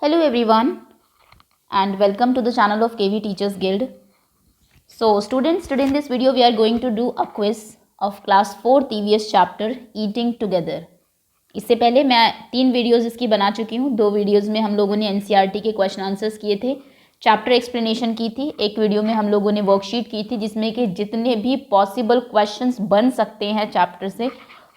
Hello everyone and welcome to the channel of KV Teachers Guild. So students, today in this video we are going to do a quiz of class 4th EVS chapter Eating Together. इससे पहले मैं 3 videos इसकी बना चुकी हूँ। 2 videos में हम लोगों ने NCERT के क्वेश्चन आंसर्स किए थे, चैप्टर एक्सप्लेनेशन की थी, एक वीडियो में हम लोगों ने वर्कशीट की थी जिसमें कि जितने भी पॉसिबल क्वेश्चंस बन सकते हैं चैप्टर से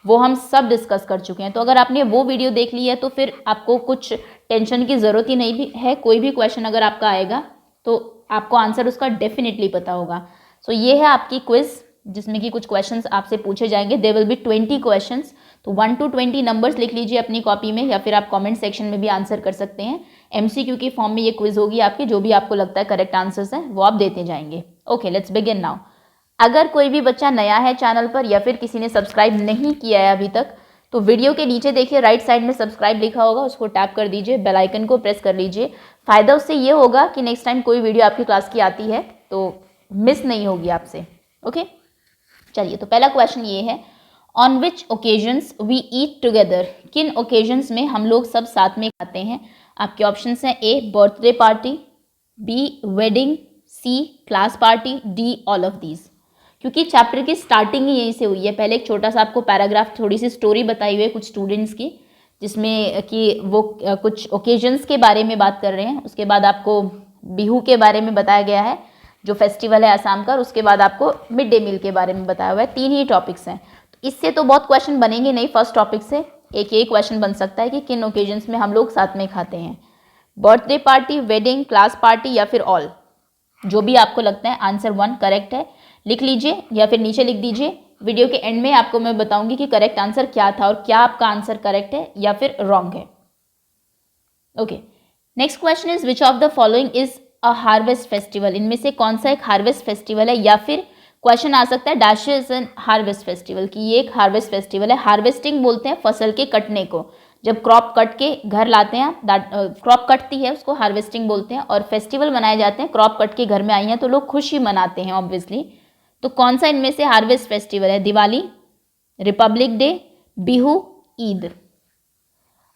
वो हम सब डिस्कस कर चुके हैं। तो अगर आपने वो वीडियो देख ली है तो फिर आपको कुछ टेंशन की ज़रूरत ही नहीं भी है। कोई भी क्वेश्चन अगर आपका आएगा तो आपको आंसर उसका डेफिनेटली पता होगा। सो ये है आपकी क्विज जिसमें कि कुछ क्वेश्चंस आपसे पूछे जाएंगे। There will be 20 questions. तो 1 to 20 नंबर्स लिख लीजिए अपनी कॉपी में या फिर आप कमेंट सेक्शन में भी आंसर कर सकते हैं। MCQ की फॉर्म में ये क्विज होगी आपकी, जो भी आपको लगता है करेक्ट आंसर्स हैं वो आप देते जाएंगे। Okay, let's begin now. अगर कोई भी बच्चा नया है चैनल पर या फिर किसी ने सब्सक्राइब नहीं किया है अभी तक तो वीडियो के नीचे देखिए राइट साइड में सब्सक्राइब लिखा होगा, उसको टैप कर दीजिए, बेल आइकन को प्रेस कर लीजिए। फ़ायदा उससे ये होगा कि नेक्स्ट टाइम कोई वीडियो आपकी क्लास की आती है तो मिस नहीं होगी आपसे। ओके, चलिए तो पहला क्वेश्चन ये है, on which occasions we eat together. किन ओकेजन्स में हम लोग सब साथ में खाते हैं। आपके ऑप्शंस हैं A birthday party, B wedding, C class party, D all of these. क्योंकि चैप्टर की स्टार्टिंग ही यहीं से हुई है। पहले एक छोटा सा आपको पैराग्राफ, थोड़ी सी स्टोरी बताई हुई है कुछ स्टूडेंट्स की जिसमें कि वो कुछ ओकेजन्स के बारे में बात कर रहे हैं। उसके बाद आपको बिहू के बारे में बताया गया है जो फेस्टिवल है आसाम का, और उसके बाद आपको मिड डे मील के बारे में बताया हुआ है। 3 ही टॉपिक्स हैं तो इससे तो बहुत क्वेश्चन बनेंगे नहीं। फर्स्ट टॉपिक से एक यही क्वेश्चन बन सकता है कि किन ओकेजन्स में हम लोग साथ में खाते हैं। Birthday party, wedding, class party या फिर ऑल, जो भी आपको लगता है। आंसर 1 करेक्ट है, लिख लीजिए या फिर नीचे लिख दीजिए। वीडियो के एंड में आपको मैं बताऊंगी कि करेक्ट आंसर क्या था और क्या आपका आंसर करेक्ट है या फिर रॉन्ग है। Okay, next question is which of the following is a harvest festival. इनमें से कौन सा एक हार्वेस्ट फेस्टिवल है, या फिर क्वेश्चन आ सकता है dash is an harvest festival, कि ये एक हार्वेस्ट फेस्टिवल है। हार्वेस्टिंग बोलते हैं फसल के कटने को, जब क्रॉप कट के घर लाते हैं, क्रॉप कटती है उसको हार्वेस्टिंग बोलते हैं, और फेस्टिवल मनाए जाते हैं। क्रॉप कट के घर में आई हैं तो लोग खुशी मनाते हैं ऑब्वियसली। तो कौन सा इनमें से हार्वेस्ट फेस्टिवल है। Diwali, Republic day, Bihu, Eid.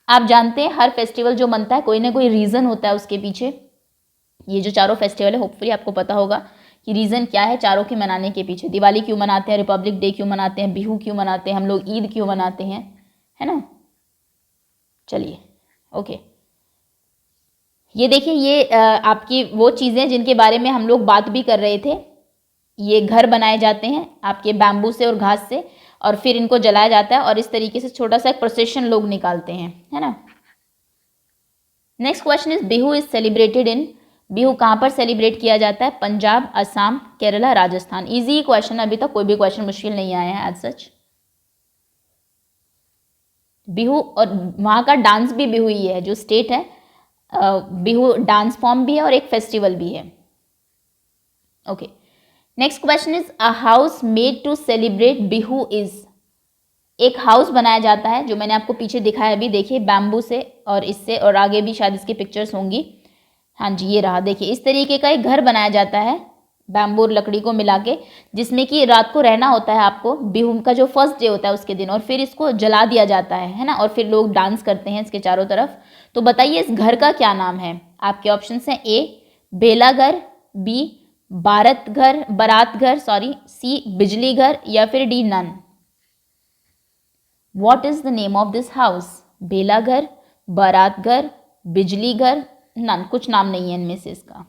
आप जानते हैं हर फेस्टिवल जो मनता है कोई ना कोई रीज़न होता है उसके पीछे। ये जो चारों फेस्टिवल है होपफुली आपको पता होगा कि रीज़न क्या है चारों के मनाने के पीछे। दिवाली क्यों मनाते हैं, रिपब्लिक डे क्यों मनाते हैं, बिहू क्यों मनाते हैं हम लोग, ईद क्यों मनाते हैं, है ना। चलिए ओके, ये देखिए ये आपकी वो चीज़ें जिनके बारे में हम लोग बात भी कर रहे थे। ये घर बनाए जाते हैं आपके बैम्बू से और घास से, और फिर इनको जलाया जाता है और इस तरीके से छोटा सा एक प्रोसेशन लोग निकालते हैं, है ना। Next question is Bihu is celebrated in. Bihu कहाँ पर सेलिब्रेट किया जाता है। पंजाब, असम, केरला, राजस्थान। इजी क्वेश्चन, अभी तक कोई भी क्वेश्चन मुश्किल नहीं आया है एज सच। बिहू, और वहाँ का डांस भी बिहू ही है, जो स्टेट है बिहू डांस फॉर्म भी है और एक फेस्टिवल भी है। Okay, next question is a house made to celebrate Bihu is. एक हाउस बनाया जाता है जो मैंने आपको पीछे दिखाया अभी, देखिए बैम्बू से और इससे, और आगे भी शायद इसकी पिक्चर्स होंगी। हाँ जी, ये रहा, देखिए इस तरीके का एक घर बनाया जाता है बैम्बू और लकड़ी को मिला के, जिसमें कि रात को रहना होता है आपको, बिहू का जो फर्स्ट डे होता है उसके दिन, और फिर इसको जला दिया जाता है ना, और फिर लोग डांस करते हैं इसके चारों तरफ। तो बताइए इस घर का क्या नाम है। आपके ऑप्शन हैं ए बेला घर, बी बारात घर, सी बिजली घर, या फिर D none. What is the name of this house. बेला घर, बारात घर, बिजली घर, नन। कुछ नाम नहीं है इनमें से इसका।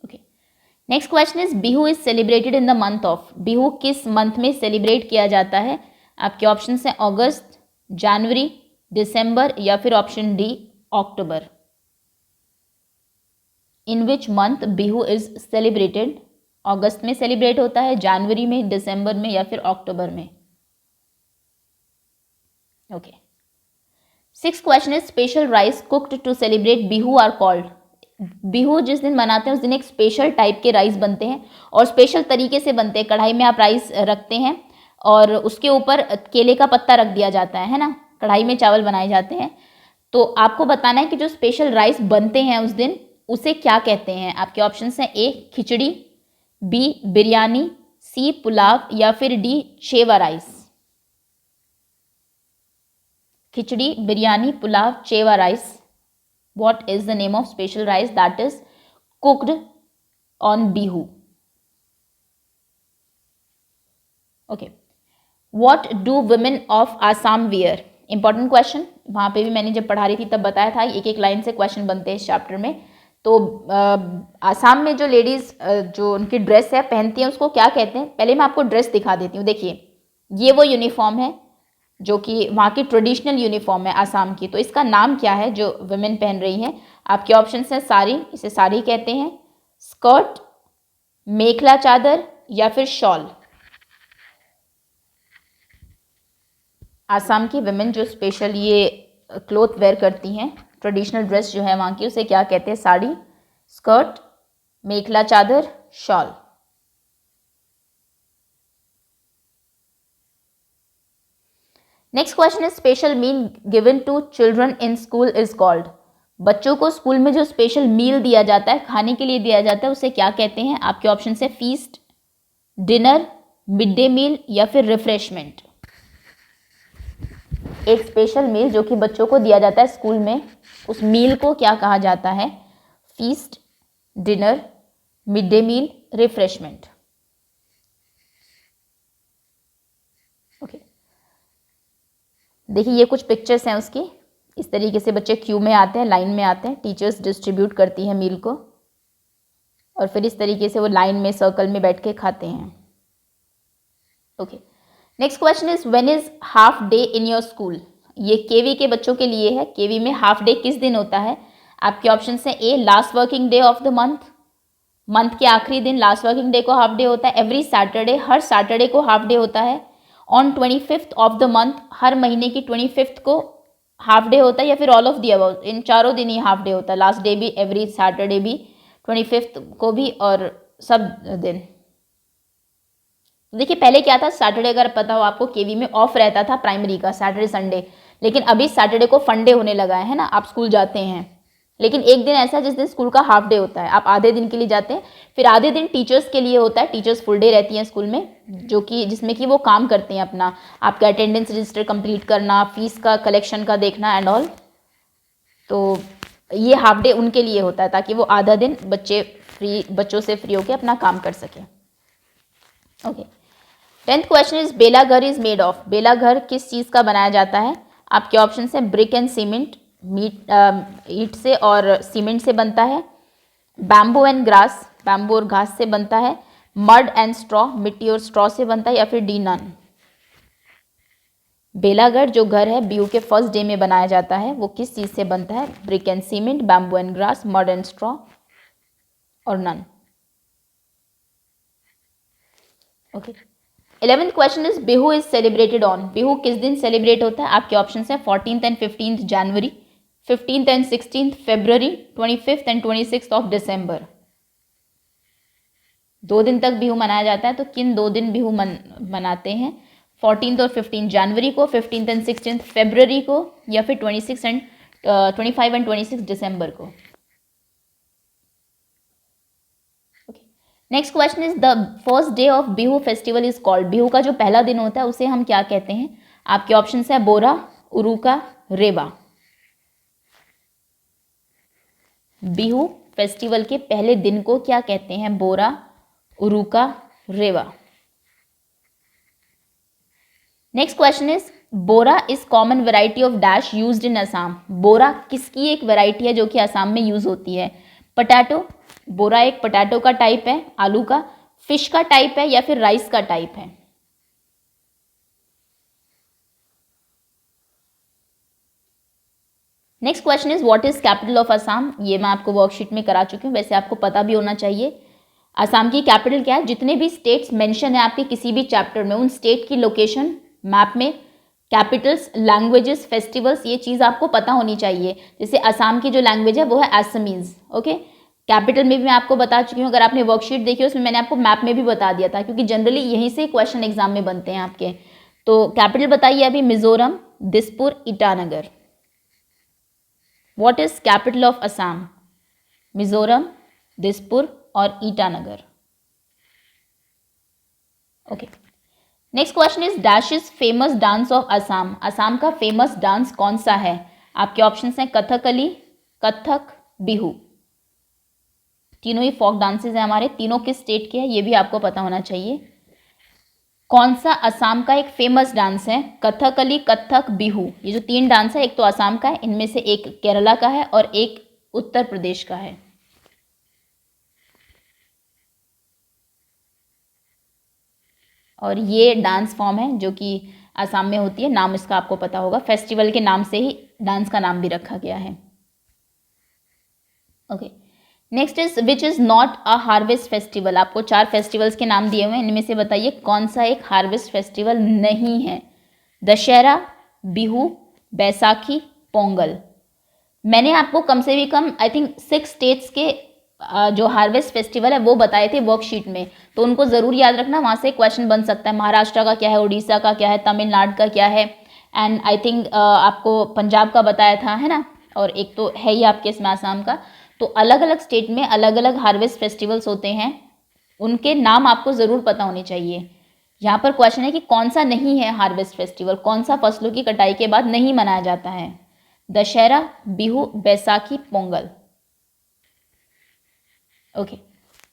Okay, next question is Bihu is celebrated in the month of. Bihu किस मंथ में सेलिब्रेट किया जाता है। आपके ऑप्शन हैं अगस्त, जनवरी, दिसंबर, या फिर ऑप्शन डी अक्टूबर। In which month Bihu is celebrated. अगस्त में सेलिब्रेट होता है, जनवरी में, दिसंबर में, या फिर अक्टूबर में। Okay, six question is special rice cooked to celebrate Bihu are called. Bihu जिस दिन मनाते हैं उस दिन एक स्पेशल टाइप के राइस बनते हैं और स्पेशल तरीके से बनते हैं। कढ़ाई में आप राइस रखते हैं और उसके ऊपर केले का पत्ता रख दिया जाता है ना। कढ़ाई में चावल बनाए जाते हैं। तो आपको बताना है कि जो स्पेशल राइस बनते हैं उस दिन उसे क्या कहते हैं। आपके ऑप्शन हैं A khichdi, B biryani, C pulao या फिर डी चेवा राइस? खिचड़ी, बिरयानी, पुलाव, चेवा rice. What is the name of special rice that is cooked on Bihu? Okay. What do women of Assam wear? Important question. वहाँ पे भी मैंने जब पढ़ा रही थी तब बताया था, एक एक लाइन से क्वेश्चन बनते हैं इस चैप्टर में. तो आसाम में जो लेडीज़ जो उनकी ड्रेस है पहनती हैं उसको क्या कहते हैं? पहले मैं आपको ड्रेस दिखा देती हूँ. देखिए, ये वो यूनिफॉर्म है जो कि वहाँ की ट्रेडिशनल यूनिफॉर्म है आसाम की. तो इसका नाम क्या है जो वुमेन पहन रही हैं? आपके ऑप्शंस हैं साड़ी, इसे साड़ी कहते हैं, स्कर्ट, मेखला चादर या फिर शॉल. आसाम की वुमेन जो स्पेशल ये क्लोथ वेयर करती हैं, ट्रेडिशनल ड्रेस जो है वहाँ की, उसे क्या कहते हैं? Sari, skirt, mekhela chador, shawl. Next question is special meal given to children in school is called. बच्चों को स्कूल में जो स्पेशल मील दिया जाता है, खाने के लिए दिया जाता है, उसे क्या कहते हैं? आपके ऑप्शन है feast, dinner, mid day meal या फिर रिफ्रेशमेंट. एक स्पेशल मील जो कि बच्चों को दिया जाता है स्कूल में, उस मील को क्या कहा जाता है? Feast, dinner, mid day meal, refreshment. Okay, देखिए ये कुछ पिक्चर्स हैं उसकी. इस तरीके से बच्चे क्यू में आते हैं, लाइन में आते हैं, टीचर्स डिस्ट्रीब्यूट करती हैं मील को और फिर इस तरीके से वो लाइन में सर्कल में बैठ के खाते हैं. Okay, next question is when is half day in your school. ये केवी के बच्चों के लिए है. केवी में हाफ डे किस दिन होता है? आपके ऑप्शन हैं A last working day of the month, month के आखिरी दिन लास्ट वर्किंग डे को हाफ डे होता है. एवरी सैटरडे, हर सैटरडे को हाफ डे होता है. On 25th of the month, हर महीने की 25th को हाफ डे होता है, या फिर ऑल ऑफ दी अबव, इन चारों दिन ही हाफ डे होता है. लास्ट डे भी, एवरी सैटरडे भी, 25th को भी और सब दिन. देखिए पहले क्या था, सैटरडे अगर पता हो आपको, केवी में ऑफ रहता था प्राइमरी का, सैटरडे संडे. लेकिन अभी सैटरडे को फंडे होने लगा है ना, आप स्कूल जाते हैं. लेकिन एक दिन ऐसा है जिस दिन स्कूल का हाफ डे होता है, आप आधे दिन के लिए जाते हैं. फिर आधे दिन टीचर्स के लिए होता है, टीचर्स फुल डे रहती हैं स्कूल में, जो कि जिसमें कि वो काम करते हैं अपना, आपका अटेंडेंस रजिस्टर कंप्लीट करना, फीस का कलेक्शन का देखना एंड ऑल. तो ये हाफ डे उनके लिए होता है ताकि वो आधा दिन बच्चों से फ्री होकर अपना काम कर सकें. ओके, 10th क्वेश्चन इज बेला घर इज मेड ऑफ. बेला घर किस चीज़ का बनाया जाता है? आपके ऑप्शन है ब्रिक एंड सीमेंट, ईंट से और सीमेंट से बनता है. बैम्बू एंड ग्रास, बैम्बू और घास से बनता है. मड एंड स्ट्रॉ, मिट्टी और स्ट्रॉ से बनता है, या फिर डी नन. बेलागढ़ जो घर है बीयू के फर्स्ट डे में बनाया जाता है, वो किस चीज़ से बनता है? Brick and cement, bamboo and grass, mud and straw और none. Okay, 11th question is Bihu is celebrated on. Bihu किस दिन सेलिब्रेट होता है? आपके ऑप्शन है 14th एंड 15th जनवरी, 15th एंड 16th फरवरी, 25th एंड 26th ऑफ दिसंबर. 2 दिन तक बिहू मनाया जाता है. तो किन 2 दिन बिहू मनाते हैं? 14th और 15th जनवरी को, 15th एंड 16th फरवरी को, या फिर 25 एंड 26 दिसंबर को. Next question is the first day of Bihu festival is called. Bihu का जो पहला दिन होता है उसे हम क्या कहते हैं? आपके ऑप्शन है बोरा, उरुका, रेवा. बिहू फेस्टिवल के पहले दिन को क्या कहते हैं? बोरा, उरुका, रेवा. Next question is bora is common variety of dash used in Assam. Bora किसकी एक वेराइटी है जो कि असम में यूज होती है? पोटैटो, बोरा एक पोटैटो का टाइप है, आलू का. फिश का टाइप है या फिर राइस का टाइप है? Next question is what is capital of Assam. ये मैं आपको वर्कशीट में करा चुकी हूँ, वैसे आपको पता भी होना चाहिए. असम की कैपिटल क्या है? जितने भी स्टेट्स मेंशन है आपके किसी भी चैप्टर में, उन स्टेट की लोकेशन मैप में, कैपिटल्स, लैंग्वेजेस, फेस्टिवल्स, ये चीज़ आपको पता होनी चाहिए. जैसे असम की जो लैंग्वेज है वो है असमीज. ओके, कैपिटल में भी मैं आपको बता चुकी हूँ. अगर आपने वर्कशीट देखी उसमें मैंने आपको मैप में भी बता दिया था, क्योंकि जनरली यहीं से क्वेश्चन एग्जाम में बनते हैं आपके. तो कैपिटल बताइए अभी. Mizoram, Dispur, Itanagar. What is capital of Assam? Mizoram, Dispur और Itanagar. Okay, next question is dash is famous dance of Assam. Assam का फेमस डांस कौन सा है? आपके ऑप्शंस हैं कथकली, कथक, बिहू। तीनों ही फोक डांसेस हैं हमारे, तीनों किस स्टेट के हैं ये भी आपको पता होना चाहिए। कौन सा असम का एक फेमस डांस है? कथकली, कथक, बिहू। ये जो तीन डांस है एक तो असम का है, इनमें से एक केरला का है और एक उत्तर प्रदेश का है। और ये डांस फॉर्म है जो कि असम में होती है, नाम इसका आपको पता होगा, फेस्टिवल के नाम से ही डांस का नाम भी रखा गया है। Okay, next is which is not a harvest festival. आपको 4 फेस्टिवल्स के नाम दिए हुए हैं, इनमें से बताइए कौन सा एक हार्वेस्ट फेस्टिवल नहीं है? दशहरा, बिहू, बैसाखी, पोंगल। मैंने आपको कम से भी कम आई थिंक 6 स्टेट्स के जो हार्वेस्ट फेस्टिवल है वो बताए थे वर्कशीट में, तो उनको ज़रूर याद रखना, वहाँ से क्वेश्चन बन सकता है। महाराष्ट्र का क्या है, उड़ीसा का क्या है, तमिलनाडु का क्या है, एंड आई थिंक आपको पंजाब का बताया था, है ना, और एक तो है ही आपके इसमें आसाम का। तो अलग अलग स्टेट में अलग अलग हार्वेस्ट फेस्टिवल्स होते हैं, उनके नाम आपको ज़रूर पता होने चाहिए। यहाँ पर क्वेश्चन है कि कौन सा नहीं है हार्वेस्ट फेस्टिवल, कौन सा फसलों की कटाई के बाद नहीं मनाया जाता है? Dussehra, Bihu, Baisakhi, Pongal. Okay,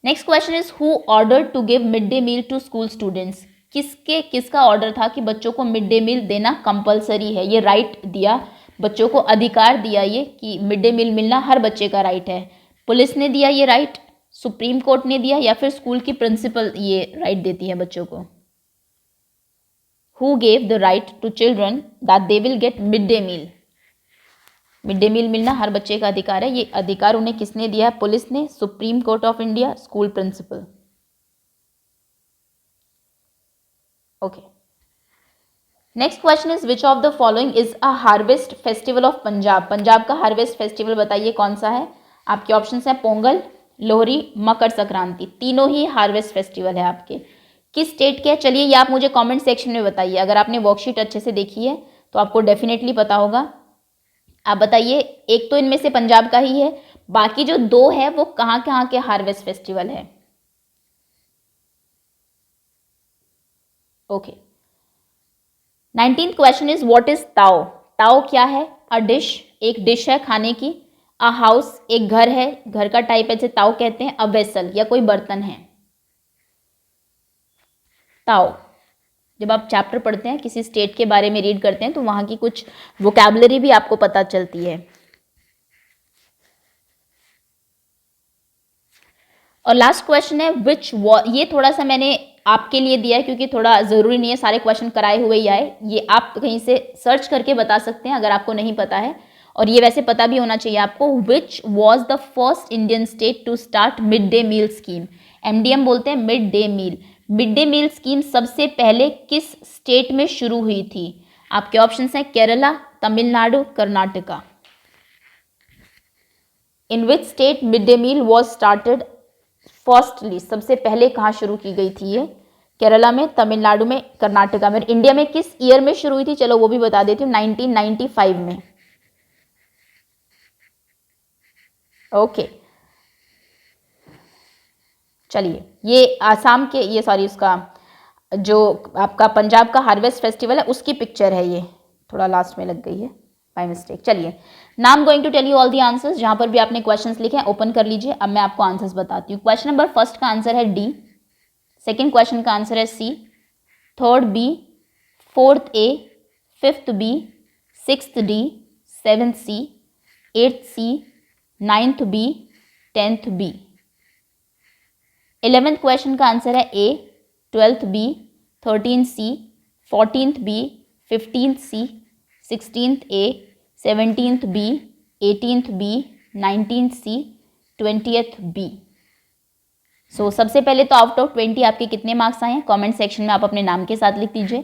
next question is who order to give mid day meal to school students. किसका ऑर्डर था कि बच्चों को मिड डे मील देना कंपलसरी है? ये राइट दिया, बच्चों को अधिकार दिया ये कि मिड डे मील मिलना हर बच्चे का राइट है। पुलिस ने दिया ये राइट, सुप्रीम कोर्ट ने दिया, या फिर स्कूल की प्रिंसिपल ये राइट देती है बच्चों को? Who gave the right to children that they will get mid day meal? Mid day meal मिलना हर बच्चे का अधिकार है, ये अधिकार उन्हें किसने दिया है? पुलिस ने, supreme court of India, school principal. Okay, next question is which of the following is a harvest festival of Punjab. Punjab का हार्वेस्ट फेस्टिवल बताइए कौन सा है? आपके ऑप्शंस हैं पोंगल, लोहरी, मकर संक्रांति। तीनों ही हार्वेस्ट फेस्टिवल है आपके। किस स्टेट के हैं चलिए ये आप मुझे कमेंट सेक्शन में बताइए। अगर आपने वर्कशीट अच्छे से देखी है तो आपको डेफिनेटली पता होगा। आप बताइए, एक तो इनमें से पंजाब का ही है, बाकी जो 2 है वो कहाँ कहाँ के हार्वेस्ट फेस्टिवल है? Okay, 19th question is what is ताओ। ताओ क्या है? अ डिश, एक डिश है खाने की। अ हाउस, एक घर है, घर का टाइप है जिसे ताओ कहते हैं। अ वेसल, या कोई बर्तन है। ताओ, जब आप चैप्टर पढ़ते हैं किसी स्टेट के बारे में रीड करते हैं तो वहाँ की कुछ वोकैबुलरी भी आपको पता चलती है। और लास्ट क्वेश्चन है विच, ये थोड़ा सा मैंने आपके लिए दिया है क्योंकि थोड़ा ज़रूरी नहीं है सारे क्वेश्चन कराए हुए ही आए, ये आप कहीं से सर्च करके बता सकते हैं अगर आपको नहीं पता है, और ये वैसे पता भी होना चाहिए आपको। Which was the first Indian state to start mid day meal scheme. MDM बोलते हैं mid day meal. Mid day meal scheme सबसे पहले किस स्टेट में शुरू हुई थी? आपके ऑप्शंस हैं Kerala, Tamil Nadu, Karnataka. In which state mid day meal was started firstly, सबसे पहले कहाँ शुरू की गई थी ये? केरला में, तमिलनाडु में, कर्नाटका में। इंडिया में किस ईयर में शुरू हुई थी चलो वो भी बता देती हूँ, 1995 में। ओके, चलिए ये आसाम के, ये सॉरी उसका जो आपका पंजाब का हार्वेस्ट फेस्टिवल है उसकी पिक्चर है, ये थोड़ा लास्ट में लग गई है बाय मिस्टेक। चलिए now I am going to tell you all the answers. जहां पर भी आपने क्वेश्चंस लिखे हैं ओपन कर लीजिए। अब मैं आपको आंसर्स बताती हूँ। क्वेश्चन नंबर फर्स्ट का आंसर है डी, सेकेंड क्वेश्चन का आंसर है C, third B, fourth A, fifth B, sixth D, seventh C, eighth C, ninth B, tenth B. 11th question का आंसर है A, 12th B, 13th C, 14th B, 15th C, 16th A, 17th B, 18th B, 19th C, 20th B. So सबसे पहले तो out of 20 आपके कितने marks आए हैं comment section में आप अपने नाम के साथ लिख दीजिए।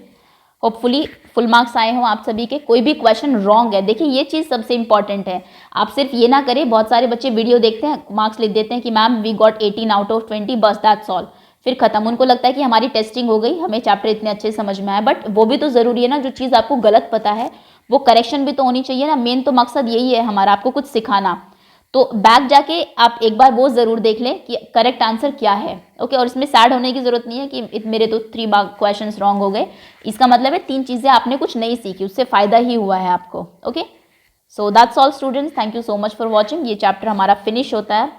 होपफुली फुल मार्क्स आए हों आप सभी के। कोई भी क्वेश्चन रॉन्ग है, देखिए ये चीज़ सबसे इंपॉर्टेंट है। आप सिर्फ ये ना करें, बहुत सारे बच्चे वीडियो देखते हैं मार्क्स लिख देते हैं कि ma'am we got 18 out of 20 बस दैट्स ऑल, फिर खत्म। उनको लगता है कि हमारी टेस्टिंग हो गई, हमें चैप्टर इतने अच्छे समझ में आए, बट वो भी तो ज़रूरी है ना। जो चीज़ आपको गलत पता है वो करेक्शन भी तो होनी चाहिए ना। मेन तो मकसद यही है हमारा, आपको कुछ सिखाना। तो बैक जाके आप एक बार वो ज़रूर देख लें कि करेक्ट आंसर क्या है। ओके, और इसमें सैड होने की ज़रूरत नहीं है कि मेरे तो 3 क्वेश्चंस रॉन्ग हो गए। इसका मतलब है 3 चीज़ें आपने कुछ नहीं सीखी, उससे फ़ायदा ही हुआ है आपको। Okay, so that's all students, thank you so much for watching. ये चैप्टर हमारा फिनिश होता है।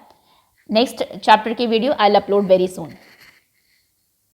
नेक्स्ट चैप्टर की video I will upload very soon.